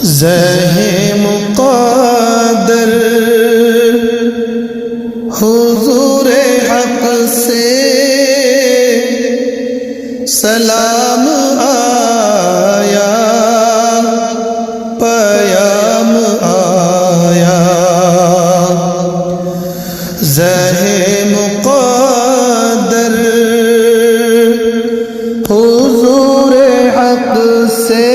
زہ مقدر حضور حق سے سلام آیا، پیام آیا۔ زہ مقدر حضور حق سے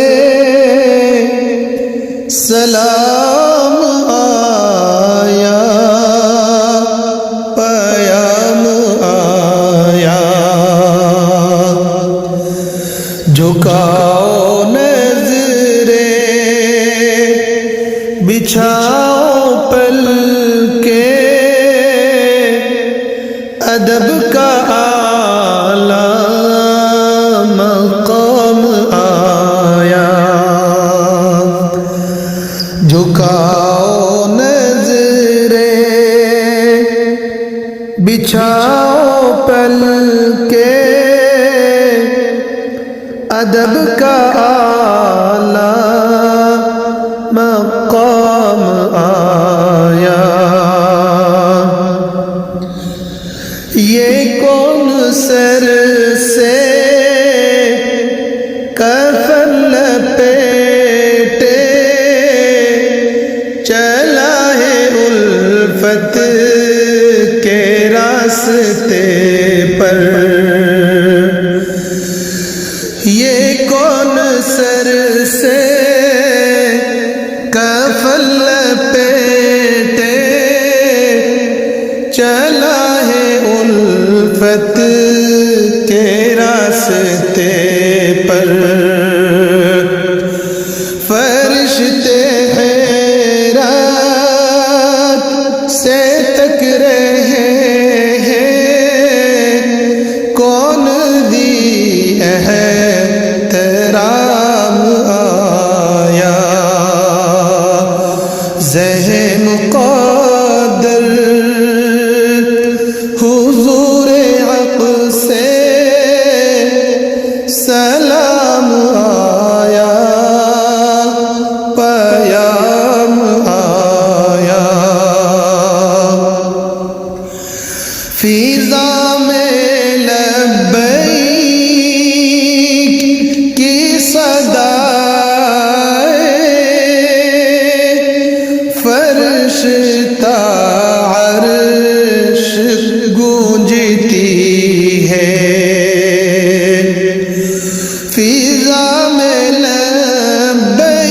سلام آیا، پیام آیا۔ جھکاؤ نظریں، بچھاؤ پل کے، ادب کا اعلیٰ مقام آیا۔ جھکاؤ نظریں، بچھاؤ پل کے، ادب کا اعلیٰ مقام آیا۔ یہ کون سر سے کفن لپیٹے چلا ہے الفت کے راستے پر؟ یہ کون سر سے کفن لپیٹے چلا ہے الفت کے راستے پر؟ فرشتے حیرت سے تک رہے ہیں، کون دی احترام آیا۔ زہ مقدر حضور حق سے سلام آیا، پیام آیا۔ فضا میں لبیک کی صدا، فرشتہ عرش گونجتی ہے۔ فضا میں لبیک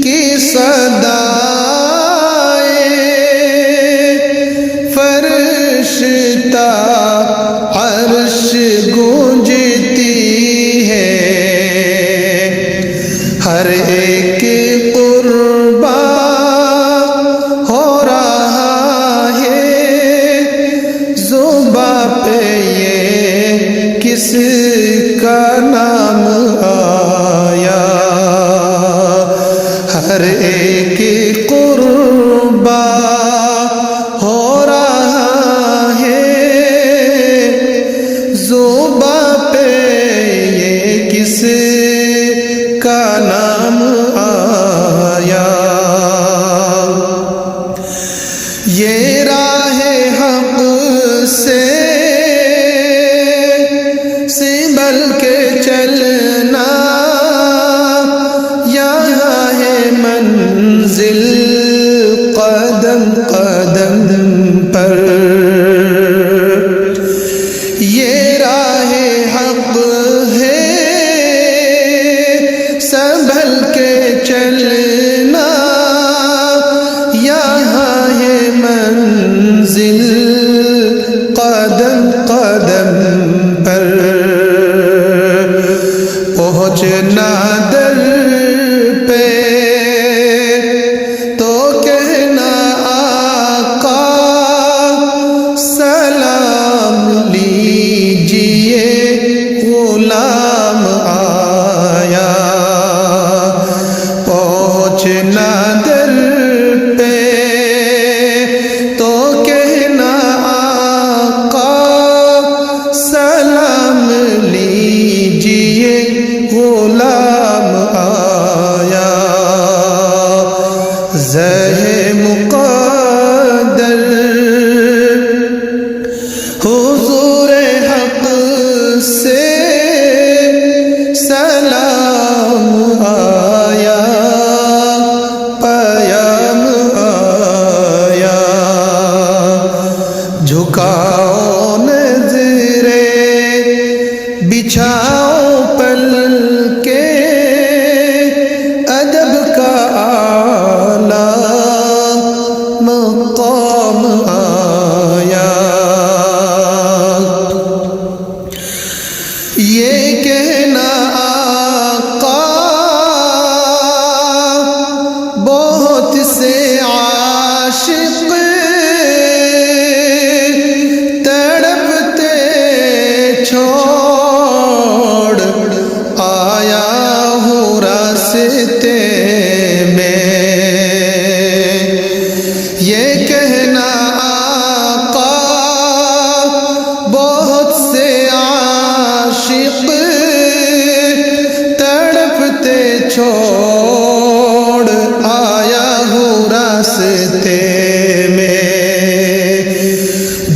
کی صدا، فرشتہ عرش گونجتی ہے۔ ہر ایک قربا ہو رہا ہے، زباں پہ یہ کس کا نام آیا؟ ہر ایک قربا ہو رہا ہے، زباں پہ یہ کس کا نام آیا؟ یہ راہ حق سے سنبھل کے چلنا، یہاں ہے منزل قدم قدم پر۔ یہ راہ حق ہے سنبھل کے چلنا، یہاں ہے منزل قدم قدم پر۔ پہنچنا در پہ تو کہنا آقا سلام لیجئے، غلام آیا۔ پہنچنا در پہ تو کہنا آقا سلام لیجئے، غلام حضور حق سے سلام آیا، پیام آیا، جھکاؤ نظریں بچھاؤ پل کے، ادب کا اعلیٰ مقام آیا۔ یہ کہنا آقا بہت سے عاشق تڑپتے چھوڑ آیا ہوں راستے میں، یہ کہنا آقا بہت سے عاشق تڑپتے چھوڑ آیا ہوں راستے میں،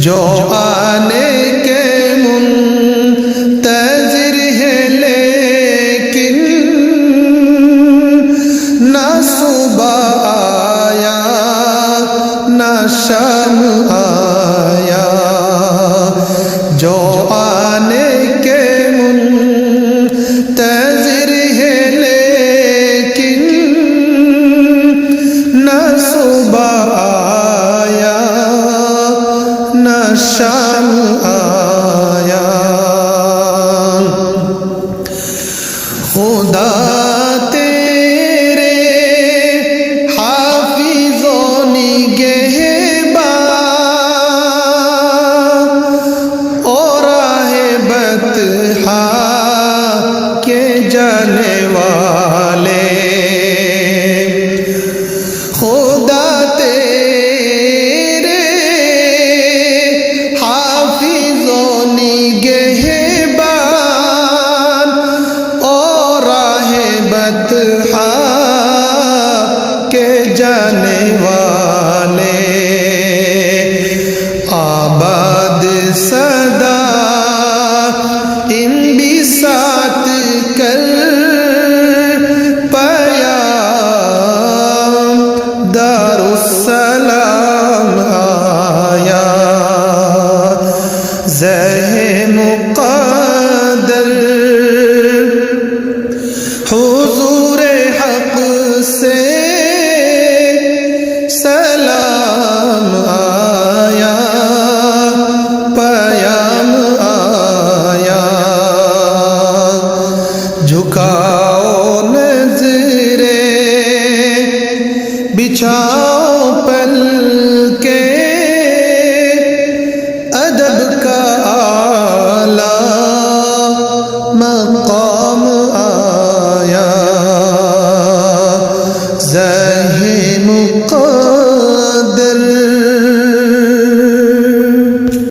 جو آنے کے منتظر ہے لیکن نہ صبح آیا نہ شام آیا، جو آنے کے منتظر ہے لیکن نہ صبح آیا نہ شام آیا۔ خدا تیرے حافظوں نگہباں اور راہ بطحا کے جانے والے، خدا تیرے حافظوں نگہبان اور راہ بطحا کے جانے والے، آباد سدا ان بھی ساتھ کر پیام دارالسلام آیا، زہ مقدر حضور حق سے سلام آیا، پیام آیا، جھکاؤ نظریں بچھاؤ پل کے، ادب کا اعلیٰ مقام